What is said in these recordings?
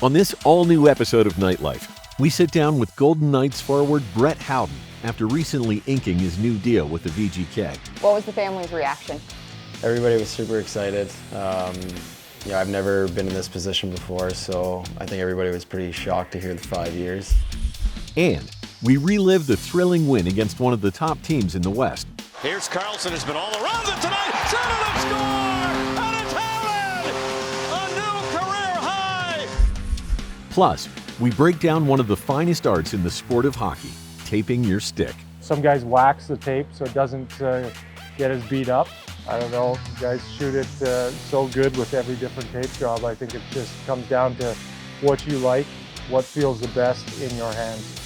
On this all-new episode of Nightlife, we sit down with Golden Knights forward Brett Howden after recently inking his new deal with the VGK. What was the family's reaction? Everybody was super excited. I've never been in this position before, so I think everybody was pretty shocked to hear the 5 years. And we relive the thrilling win against one of the top teams in the West. Here's Carlson, has been all around it tonight. Shot score! And it's Howden! A new career high! Plus, we break down one of the finest arts in the sport of hockey, taping your stick. Some guys wax the tape so it doesn't get as beat up. I don't know, guys shoot it so good with every different tape job. I think it just comes down to what you like, what feels the best in your hands.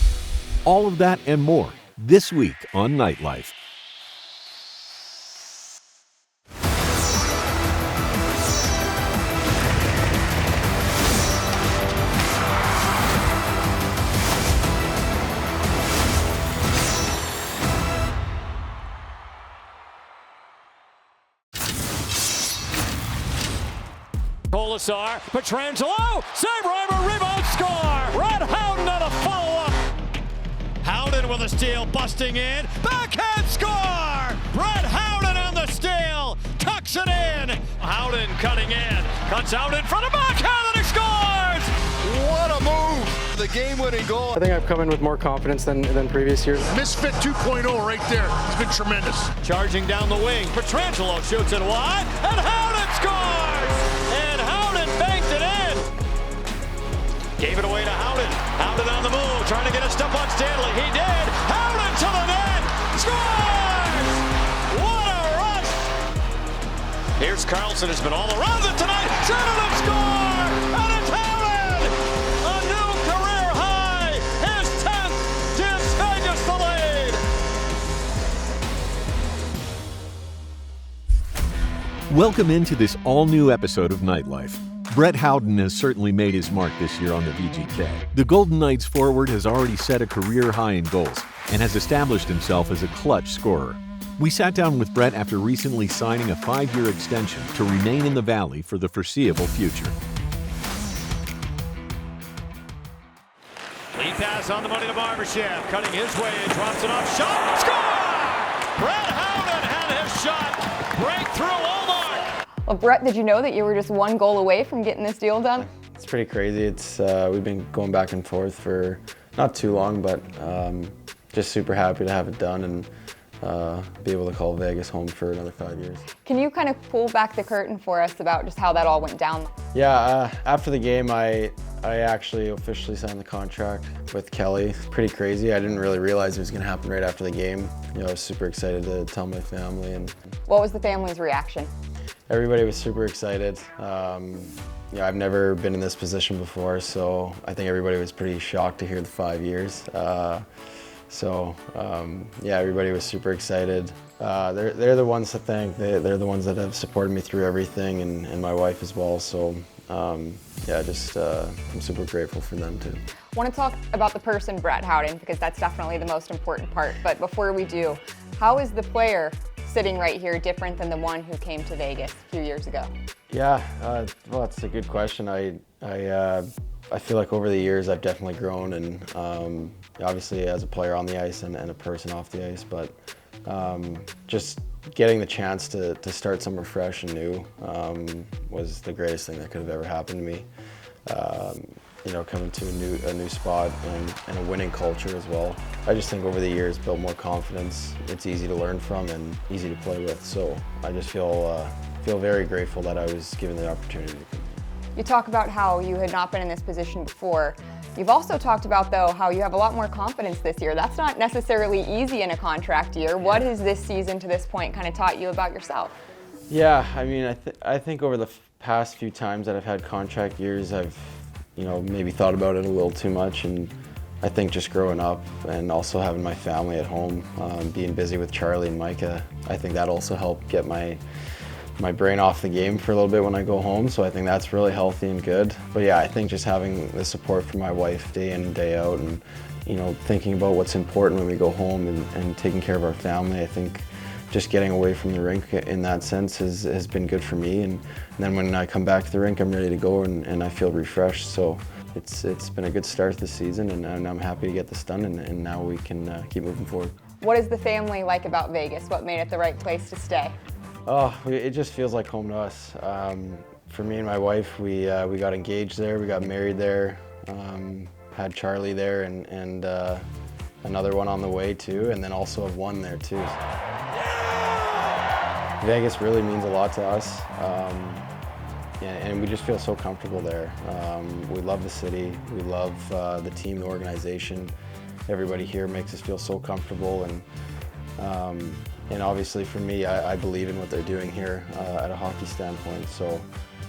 All of that and more this week on Nightlife. Colasar, Pietrangelo, save Reimer, rebound, score! Red Howden on a follow-up. Howden with a steal, busting in, backhand score! Red Howden on the steal, tucks it in. Howden cutting in, cuts out in front of backhand and he scores! What a move! The game-winning goal. I think I've come in with more confidence than previous years. Misfit 2.0 right there. It's been tremendous. Charging down the wing, Pietrangelo shoots it wide, and Howden scores! And Howden banked it in! Gave it away to Howden. Howden on the move, trying to get a step on Stanley. He did! Howden to the net! Scores! What a rush! Here's Carlson, has been all around it tonight. Shot score! And it's Howden! A new career high! His 10th! Gives Vegas the lead! Welcome into this all-new episode of Nightlife. Brett Howden has certainly made his mark this year on the VGK. The Golden Knights forward has already set a career high in goals and has established himself as a clutch scorer. We sat down with Brett after recently signing a 5-year extension to remain in the Valley for the foreseeable future. Lead pass on the money to Barbashev, cutting his way and drops it off. Shot! Score! Brett Howden had his shot. Breakthrough Omar! Well, Brett, did you know that you were just one goal away from getting this deal done? It's pretty crazy. It's we've been going back and forth for not too long, but just super happy to have it done and be able to call Vegas home for another 5 years. Can you kind of pull back the curtain for us about just how that all went down? Yeah, after the game, I actually officially signed the contract with Kelly. It's pretty crazy. I didn't really realize it was going to happen right after the game. I was super excited to tell my family. And what was the family's reaction? everybody was super excited. I've never been in this position before, so I think everybody was pretty shocked to hear the 5 years. Everybody was super excited. They're the ones to thank. They're the ones that have supported me through everything, and my wife as well. So I'm super grateful for them too. I want to talk about the person Brett Howden, because that's definitely the most important part. But before we do, how is the player sitting right here different than the one who came to Vegas a few years ago? Yeah, well, that's a good question. I feel like over the years I've definitely grown, and obviously as a player on the ice and a person off the ice, but just getting the chance to start somewhere fresh and new was the greatest thing that could have ever happened to me. Coming to a new spot and a winning culture as well. I just think over the years built more confidence. It's easy to learn from and easy to play with. So I just feel very grateful that I was given the opportunity to come. You talk about how you had not been in this position before. You've also talked about, though, how you have a lot more confidence this year. That's not necessarily easy in a contract year. What has this season to this point kind of taught you about yourself? Yeah, I mean, I think over the past few times that I've had contract years, I've maybe thought about it a little too much, and I think just growing up and also having my family at home, being busy with Charlie and Micah, I think that also helped get my brain off the game for a little bit when I go home, so I think that's really healthy and good. But yeah, I think just having the support from my wife day in and day out, and thinking about what's important when we go home and taking care of our family, I think just getting away from the rink in that sense has been good for me. And then when I come back to the rink, I'm ready to go and I feel refreshed. So it's been a good start to the season, and I'm happy to get this done, and now we can keep moving forward. What is the family like about Vegas? What made it the right place to stay? Oh, it just feels like home to us. For me and my wife, we got engaged there, we got married there, had Charlie there, and another one on the way too, and then also have one there too. Vegas really means a lot to us, and we just feel so comfortable there. We love the city, we love the team, the organization. Everybody here makes us feel so comfortable, and obviously for me, I believe in what they're doing here at a hockey standpoint. So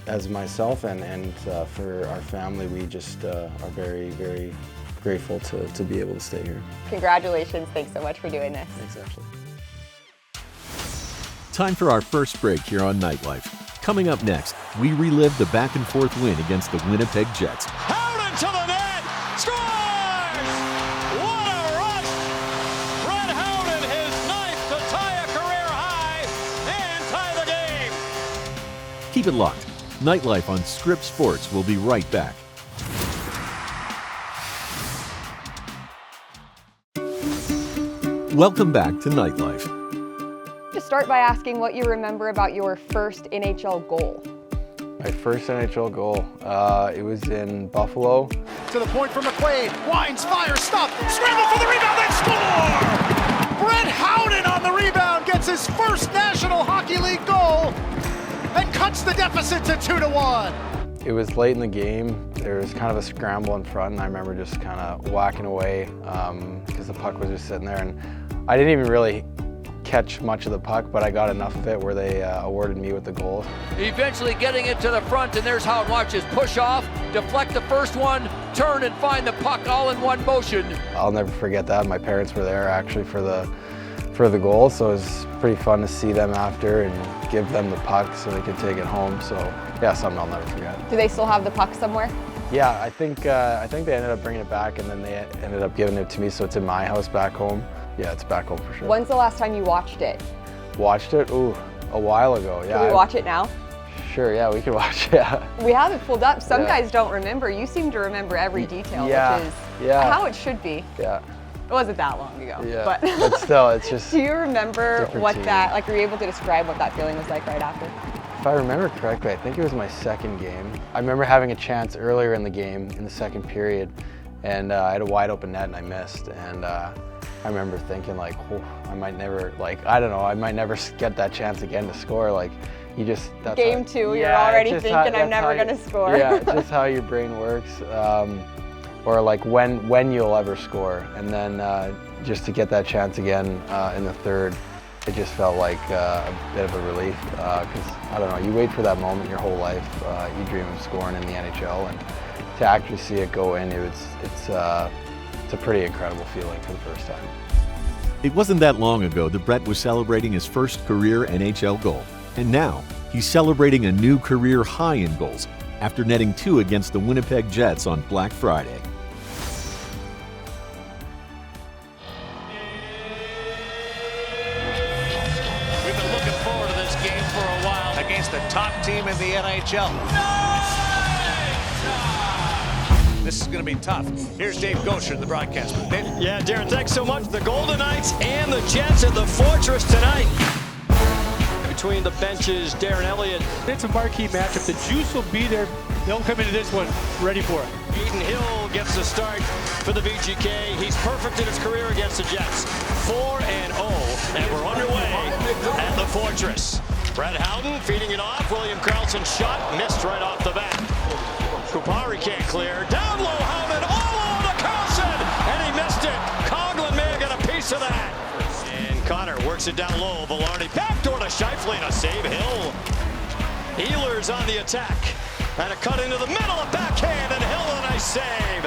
as myself and for our family, we just are very, very grateful to be able to stay here. Congratulations, thanks so much for doing this. Thanks, Ashley. Time for our first break here on Nightlife. Coming up next, we relive the back-and-forth win against the Winnipeg Jets. Howden to the net, scores! What a rush! Brett Howden, his ninth to tie a career high and tie the game. Keep it locked. Nightlife on Script Sports will be right back. Welcome back to Nightlife. Just start by asking what you remember about your first NHL goal. My first NHL goal, it was in Buffalo. To the point for McQuaid. Winds, fires, stop. Scramble for the rebound and score! Brett Howden on the rebound gets his first National Hockey League goal and cuts the deficit to 2-1. It was late in the game. There was kind of a scramble in front, and I remember just kind of whacking away because the puck was just sitting there, and I didn't even really catch much of the puck, but I got enough of it where they awarded me with the goal. Eventually getting it to the front, and there's Howden. Watch his push off, deflect the first one, turn and find the puck all in one motion. I'll never forget that. My parents were there actually for the goal, so it was pretty fun to see them after and give them the puck so they could take it home. So yeah, something I'll never forget. Do they still have the puck somewhere? Yeah, I think they ended up bringing it back, and then they ended up giving it to me, so it's in my house back home. Yeah, it's back home for sure. When's the last time you watched it? Watched it? Ooh, a while ago, yeah. Can we watch it now? Sure, yeah, we can watch it, yeah. We have it pulled up. Some guys don't remember. You seem to remember every detail, which is how it should be. Yeah. It wasn't that long ago. Yeah, but still, it's just... Do you remember what team. were you able to describe what that feeling was like right after? If I remember correctly, I think it was my second game. I remember having a chance earlier in the game, in the second period, and I had a wide open net and I missed. And I remember thinking like, oh, I might never, I don't know, I might never get that chance again to score. Like, you just, that's Game two, you're already thinking I'm never gonna score. Yeah, it's just how your brain works. Or like when you'll ever score. And then just to get that chance again in the third, it just felt like a bit of a relief. Because, I don't know, you wait for that moment your whole life. You dream of scoring in the NHL, and to actually see it go in, it's a pretty incredible feeling for the first time. It wasn't that long ago that Brett was celebrating his first career NHL goal. And now, he's celebrating a new career high in goals after netting 2 against the Winnipeg Jets on Black Friday. We've been looking forward to this game for a while against the top team in the NHL. This is going to be tough. Here's Dave Gosher in the broadcast booth. Dave? Yeah, Darren, thanks so much. The Golden Knights and the Jets at the Fortress tonight. Between the benches, Darren Elliott. It's a marquee matchup. The juice will be there. They'll come into this one ready for it. Eden Hill gets the start for the VGK. He's perfect in his career against the Jets. 4-0, and we're underway at the Fortress. Brett Howden feeding it off. William Karlsson's shot missed right off the bat. Kupari can't clear. Down low, Howden all over to Karlsson, and he missed it. Coughlin may have got a piece of that. And Connor works it down low. Velarde backdoor to Scheifele, and a save. Hill. Ehlers on the attack. And a cut into the middle, a backhand, and Hill a nice save.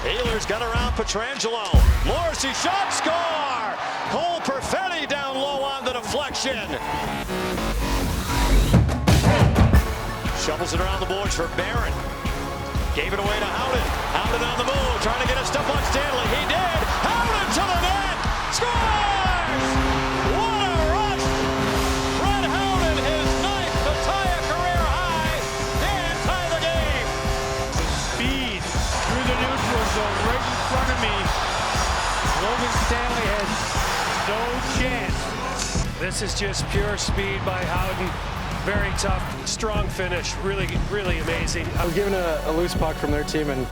Ehlers got around Pietrangelo. Morrissey shot, score! Cole Perfetti down low on the deflection. Shovels it around the boards for Barron. Gave it away to Howden. Howden on the move, trying to get a step on Stanley. He did. Howden to the net. Scores! What a rush! Brett Howden, his ninth to tie a career high and tie the game. Speed, Stanley had no chance. This is just pure speed by Howden. Very tough, strong finish. Really, really amazing. I was given a loose puck from their team, and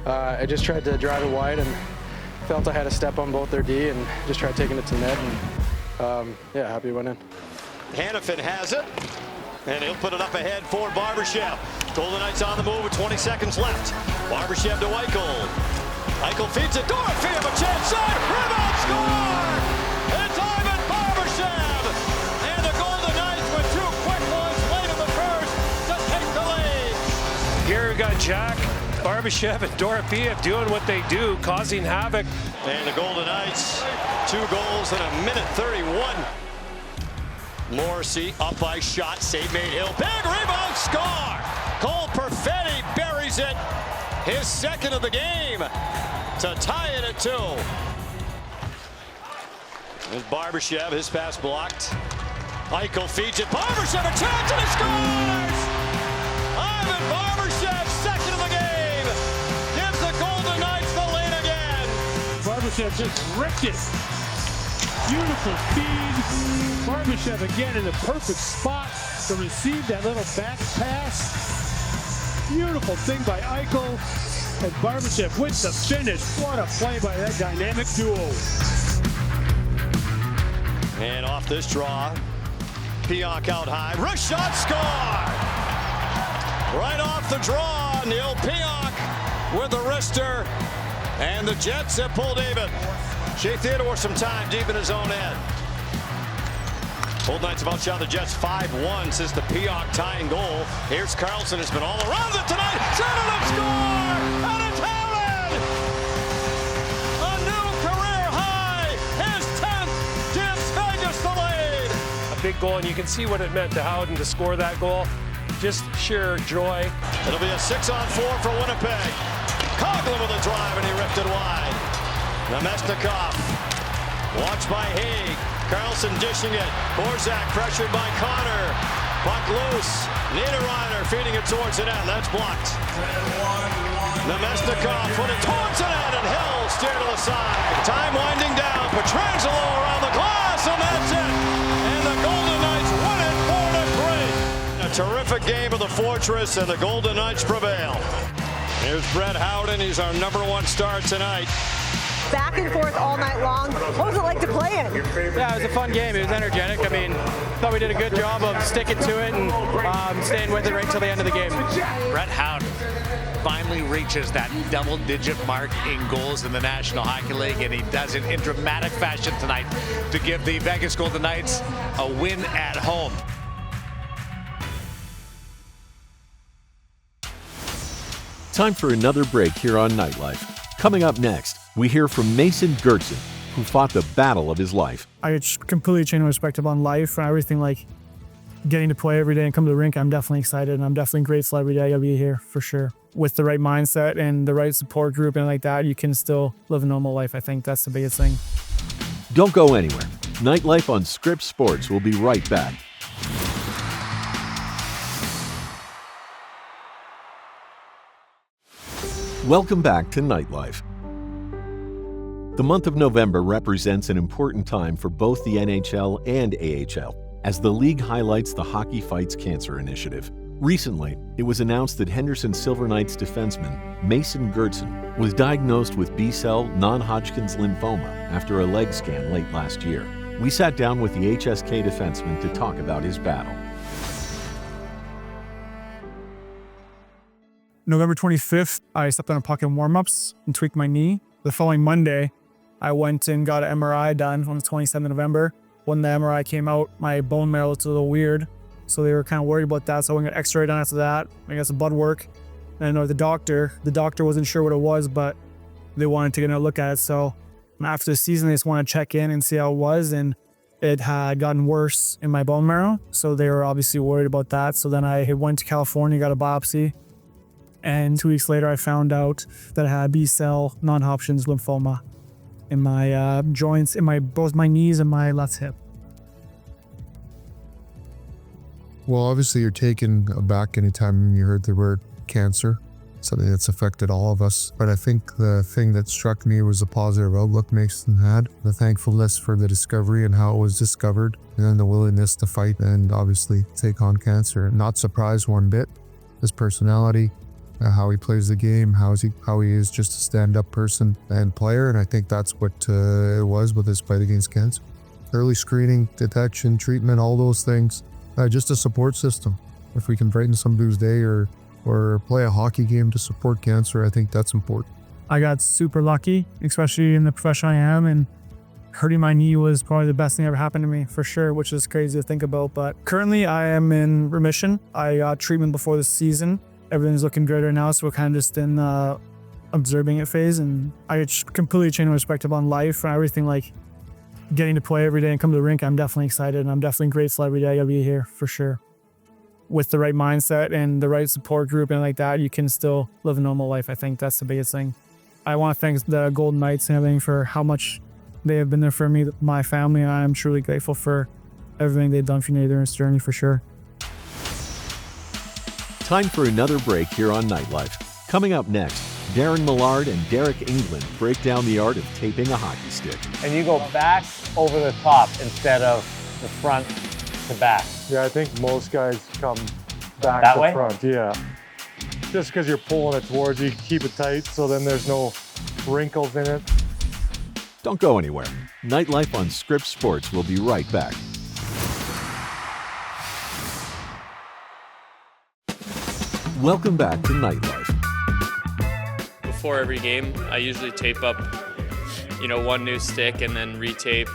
I just tried to drive it wide and felt I had a step on both their D and just tried taking it to net. And yeah, happy went in. Hanifin has it, and he'll put it up ahead for Barbashev. Golden Knights on the move with 20 seconds left. Barbashev to Eichel. Eichel feeds it. Dorofeev, a chance shot. Rebound, score! It's Ivan Barbashev! And the Golden Knights with 2 quick ones late in the first to take the lead. Here we got Jack, Barbashev, and Dorofeev doing what they do, causing havoc. And the Golden Knights, 2 goals in a minute 31. Morrissey up by shot, save made Hill. Big rebound, score! Cole Perfetti buries it. His second of the game to tie it at 2. There's Barbashev, his pass blocked. Eichel feeds it. Barbashev a chance and he scores! Ivan Barbashev, second of the game, gives the Golden Knights the lead again. Barbashev just ripped it. Beautiful feed. Barbashev again in the perfect spot to receive that little back pass. Beautiful thing by Eichel. And Barbashev with the finish. What a play by that dynamic duo. And off this draw, Pionk out high. Wrist shot, score! Right off the draw, Neil Pionk with the wrister. And the Jets have pulled even. Shea Theodore some time deep in his own end. Golden Knights have outshot the Jets 5-1 since the Pionk tying goal. Here's Carlson, has been all around it tonight. Shot and score! And it's Howden! A new career high, his 10th, gives Vegas the lead. A big goal, and you can see what it meant to Howden to score that goal. Just sheer joy. It'll be a 6-on-4 for Winnipeg. Coughlin with a drive, and he ripped it wide. Namestnikov, watched by Haig. Carlson dishing it. Borzak pressured by Connor. Puck loose. Niederreiter feeding it towards the net. That's blocked. Namestnikov put it towards the net, and Hill steered to the side. Time winding down. Pietrangelo around the glass, and that's it. And the Golden Knights win it 4-3. A terrific game of the Fortress, and the Golden Knights prevail. Here's Brett Howden. He's our #1 star tonight. Back and forth all night long. What was it like to play in? Yeah, it was a fun game. It was energetic. I mean, thought we did a good job of sticking to it and staying with it right till the end of the game. Brett Howden finally reaches that double-digit mark in goals in the National Hockey League, and he does it in dramatic fashion tonight to give the Vegas Golden Knights a win at home. Time for another break here on Nightlife. Coming up next, we hear from Mason Gertzen, who fought the battle of his life. I completely changed my perspective on life and everything, like getting to play every day and come to the rink. I'm definitely excited, and I'm definitely grateful every day I'll be here for sure. With the right mindset and the right support group and like that, you can still live a normal life. I think that's the biggest thing. Don't go anywhere. Nightlife on Scripps Sports will be right back. Welcome back to Nightlife. The month of November represents an important time for both the NHL and AHL, as the league highlights the Hockey Fights Cancer Initiative. Recently, it was announced that Henderson Silver Knights defenseman Mason Gertzen was diagnosed with B-cell non-Hodgkin's lymphoma after a leg scan late last year. We sat down with the HSK defenseman to talk about his battle. November 25th, I stepped on a puck in warm-ups and tweaked my knee. The following Monday, I went and got an MRI done on the 27th of November. When the MRI came out, my bone marrow looked a little weird, so they were kind of worried about that. So I went and got x-ray done after that. I got some blood work. And I know the doctor wasn't sure what it was, but they wanted to get a look at it. So after the season, they just wanted to check in and see how it was, and it had gotten worse in my bone marrow. So they were obviously worried about that. So then I went to California, got a biopsy. And 2 weeks later, I found out that I had B-cell non-Hodgkin's lymphoma in my joints, in both my knees and my left hip. Well, obviously, you're taken aback anytime you heard the word cancer. something that's affected all of us. But I think the thing that struck me was the positive outlook Mason had, the thankfulness for the discovery and how it was discovered, and then the willingness to fight and obviously take on cancer. Not surprised one bit. His personality, how he plays the game, how he is just a stand-up person and player, and I think that's what it was with his fight against cancer. Early screening, detection, treatment, all those things. Just a support system. If we can brighten somebody's day or play a hockey game to support cancer, I think that's important. I got super lucky, especially in the profession I am, and hurting my knee was probably the best thing that ever happened to me, for sure, which is crazy to think about. But currently I am in remission. I got treatment before the season. Everything's looking good right now, so we're kind of just in observing it phase, and I completely changed my perspective on life and everything, like getting to play every day and come to the rink. I'm definitely excited, and I'm definitely grateful every day I gotta be here, for sure. With the right mindset and the right support group and like that, you can still live a normal life. I think that's the biggest thing. I want to thank the Golden Knights and everything for how much they have been there for me, my family, and I'm truly grateful for everything they've done for me during this journey, for sure. Time for another break here on Nightlife. Coming up next, Darren Millard and Derek England break down the art of taping a hockey stick. And you go back over the top instead of the front to back. Yeah, I think most guys come back that to way? front, yeah. Just because you're pulling it towards you, keep it tight so then there's no wrinkles in it. Don't go anywhere. Nightlife on Scripps Sports will be right back. Welcome back to Nightlife. Before every game, I usually tape up, one new stick and then retape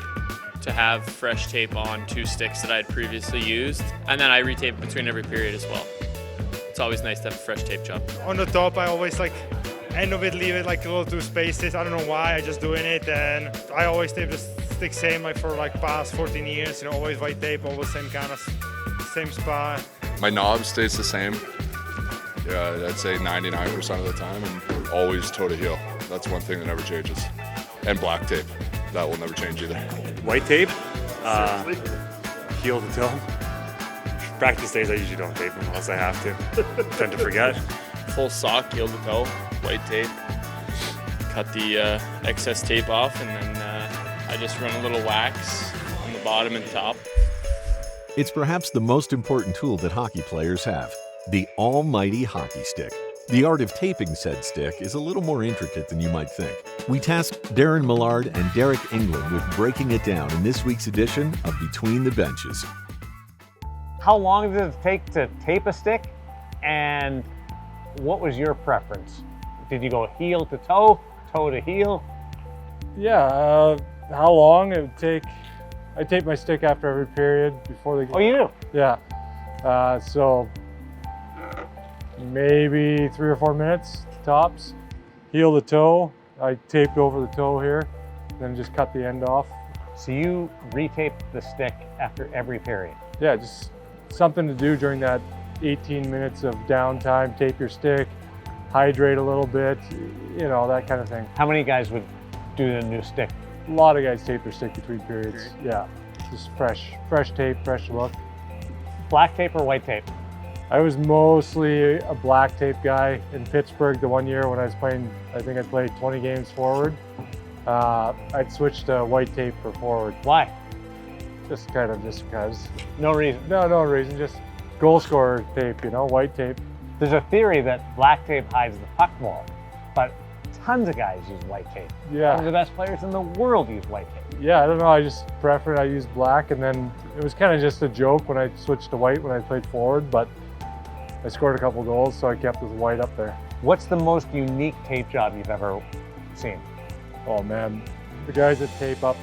to have fresh tape on 2 sticks that I had previously used. And then I retape between every period as well. It's always nice to have a fresh tape job. On the top, I always end of it, leave it a little 2 spaces. I don't know why, I just doing it. And I always tape the stick same for past 14 years. Always white tape, always same kind of, same spot. My knob stays the same. Yeah, I'd say 99% of the time, and always toe to heel. That's one thing that never changes. And black tape, that will never change either. White tape, heel to toe. Practice days I usually don't tape them unless I have to. Tend to forget. Full sock, heel to toe, white tape. Cut the excess tape off, and then I just run a little wax on the bottom and top. It's perhaps the most important tool that hockey players have, the almighty hockey stick. The art of taping said stick is a little more intricate than you might think. We tasked Darren Millard and Derek England with breaking it down in this week's edition of Between the Benches. How long did it take to tape a stick? And what was your preference? Did you go heel to toe, toe to heel? Yeah, how long it would take? I tape my stick after every period before the game. Oh, you do? Yeah. So maybe 3 or 4 minutes tops. Heel to toe. I taped over the toe here, then just cut the end off. So you retape the stick after every period? Yeah, just something to do during that 18 minutes of downtime. Tape your stick, hydrate a little bit, that kind of thing. How many guys would do the new stick? A lot of guys tape their stick between periods. Yeah, just fresh tape, fresh look. Black tape or white tape? I was mostly a black tape guy in Pittsburgh the one year when I was playing. I think I played 20 games forward. I'd switch to white tape for forward. Why? Just because. No reason? No reason, just goal scorer tape, white tape. There's a theory that black tape hides the puck more, but tons of guys use white tape. Yeah. Some of the best players in the world use white tape. Yeah, I don't know, I just preferred, I used black, and then it was kind of just a joke when I switched to white when I played forward, but I scored a couple goals, so I kept with white up there. What's the most unique tape job you've ever seen? Oh man, the guys that tape up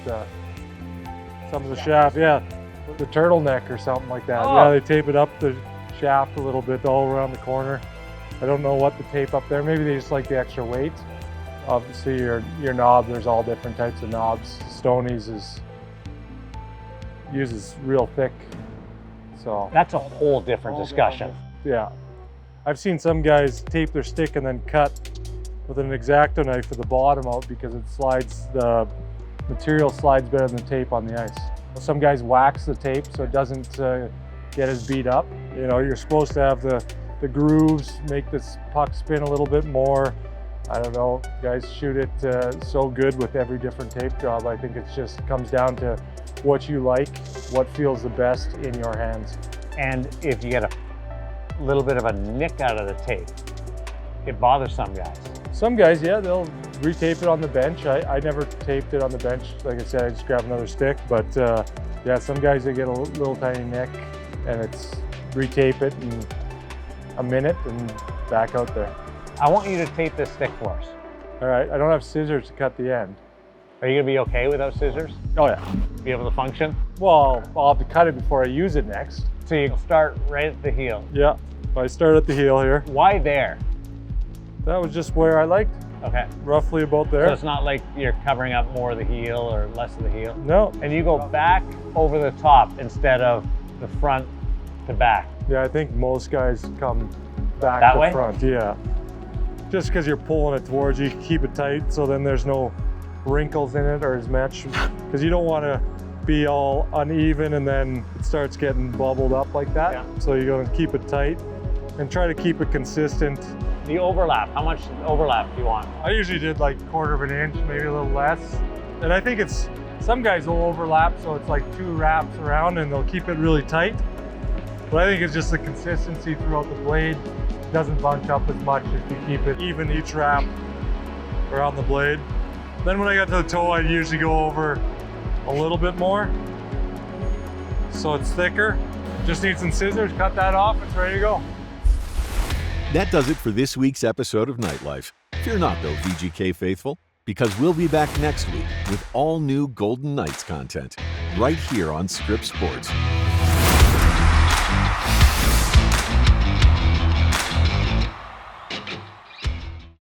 some of the shaft, yeah, the turtleneck or something like that. Oh. Yeah, they tape it up the shaft a little bit all around the corner. I don't know what to tape up there. Maybe they just like the extra weight. Obviously your knob, there's all different types of knobs. Stoney's uses real thick, so. That's a whole different discussion. Yeah. I've seen some guys tape their stick and then cut with an X-Acto knife with the bottom out because the material slides better than tape on the ice. Some guys wax the tape so it doesn't get as beat up. You're supposed to have the the grooves, make this puck spin a little bit more. I don't know, guys shoot it so good with every different tape job. I think it just comes down to what you like, what feels the best in your hands. And if you get a little bit of a nick out of the tape, it bothers some guys. Some guys, yeah, they'll retape it on the bench. I never taped it on the bench. Like I said, I just grab another stick. But yeah, some guys, they get a little tiny nick and it's retape it in a minute and back out there. I want you to tape this stick for us. All right, I don't have scissors to cut the end. Are you gonna be okay without scissors? Oh yeah. Be able to function? Well, I'll have to cut it before I use it next. So you start right at the heel? Yeah, I start at the heel here. Why there? That was just where I liked. Okay. Roughly about there. So it's not like you're covering up more of the heel or less of the heel? No. And you go back over the top instead of the front to back? Yeah, I think most guys come back that to way? front, yeah. Just because you're pulling it towards you, keep it tight so then there's no wrinkles in it or as much, because you don't want to be all uneven and then it starts getting bubbled up like that. Yeah. So you're going to keep it tight and try to keep it consistent. The overlap, how much overlap do you want? I usually did like 1/4 of an inch, maybe a little less. And I think it's, some guys will overlap so it's like 2 wraps around and they'll keep it really tight. But I think it's just the consistency throughout the blade. Doesn't bunch up as much if you keep it even each wrap around the blade. Then when I got to the toe, I'd usually go over a little bit more. So it's thicker. Just need some scissors, cut that off, it's ready to go. That does it for this week's episode of Nightlife. Fear not though, VGK faithful, because we'll be back next week with all new Golden Knights content, right here on Script Sports.